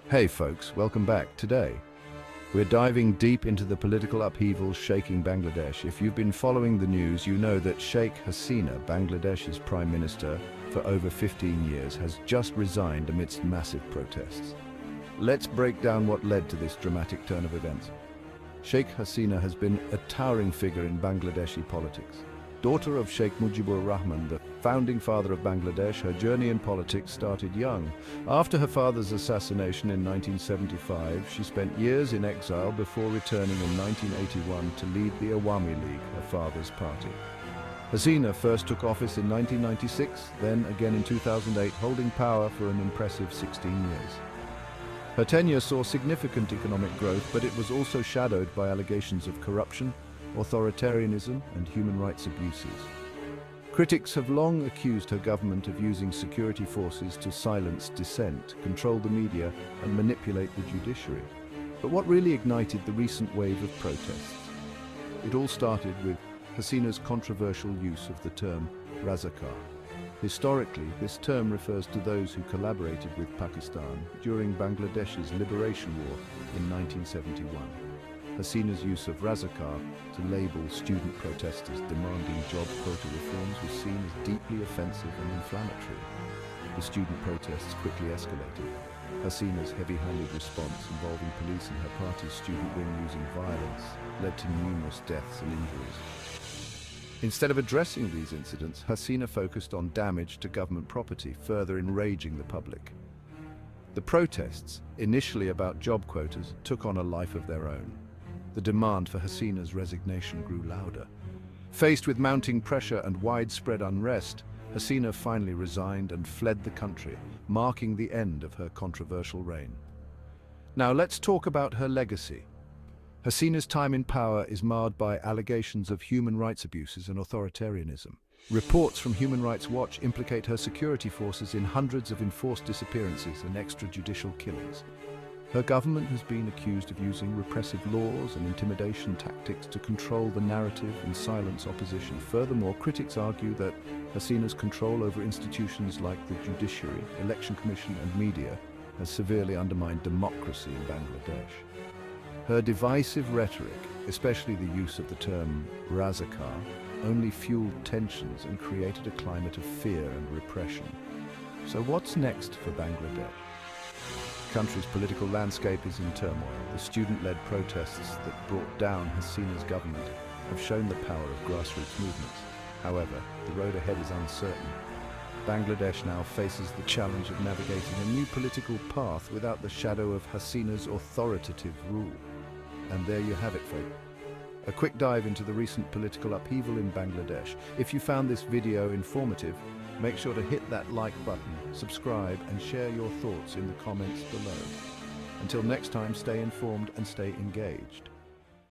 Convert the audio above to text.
Hey folks, welcome back. Today, we're diving deep into the political upheaval shaking Bangladesh. If you've been following the news, you know that Sheikh Hasina, Bangladesh's Prime Minister for over 15 years, has just resigned amidst massive protests. Let's break down what led to this dramatic turn of events. Sheikh Hasina has been a towering figure in Bangladeshi politics. Daughter of Sheikh Mujibur Rahman, the founding father of Bangladesh, her journey in politics started young. After her father's assassination in 1975, she spent years in exile before returning in 1981 to lead the Awami League, her father's party. Hasina first took office in 1996, then again in 2008, holding power for an impressive 16 years. Her tenure saw significant economic growth, but it was also shadowed by allegations of corruption, authoritarianism, and human rights abuses. Critics have long accused her government of using security forces to silence dissent, control the media, and manipulate the judiciary. But what really ignited the recent wave of protests? It all started with Hasina's controversial use of the term Razakar. Historically, this term refers to those who collaborated with Pakistan during Bangladesh's liberation war in 1971. Hasina's use of Razakar to label student protesters demanding job quota reforms was seen as deeply offensive and inflammatory. The student protests quickly escalated. Hasina's heavy-handed response involving police and her party's student wing using violence led to numerous deaths and injuries. Instead of addressing these incidents, Hasina focused on damage to government property, further enraging the public. The protests, initially about job quotas, took on a life of their own. The demand for Hasina's resignation grew louder. Faced with mounting pressure and widespread unrest, Hasina finally resigned and fled the country, marking the end of her controversial reign. Now let's talk about her legacy. Hasina's time in power is marred by allegations of human rights abuses and authoritarianism. Reports from Human Rights Watch implicate her security forces in hundreds of enforced disappearances and extrajudicial killings. Her government has been accused of using repressive laws and intimidation tactics to control the narrative and silence opposition. Furthermore, critics argue that Hasina's control over institutions like the judiciary, election commission, and media has severely undermined democracy in Bangladesh. Her divisive rhetoric, especially the use of the term Razakar, only fueled tensions and created a climate of fear and repression. So what's next for Bangladesh? The country's political landscape is in turmoil. The student-led protests that brought down Hasina's government have shown the power of grassroots movements. However, the road ahead is uncertain. Bangladesh now faces the challenge of navigating a new political path without the shadow of Hasina's authoritative rule. And there you have it, folks. A quick dive into the recent political upheaval in Bangladesh. If you found this video informative, make sure to hit that like button, subscribe, and share your thoughts in the comments below. Until next time, stay informed and stay engaged.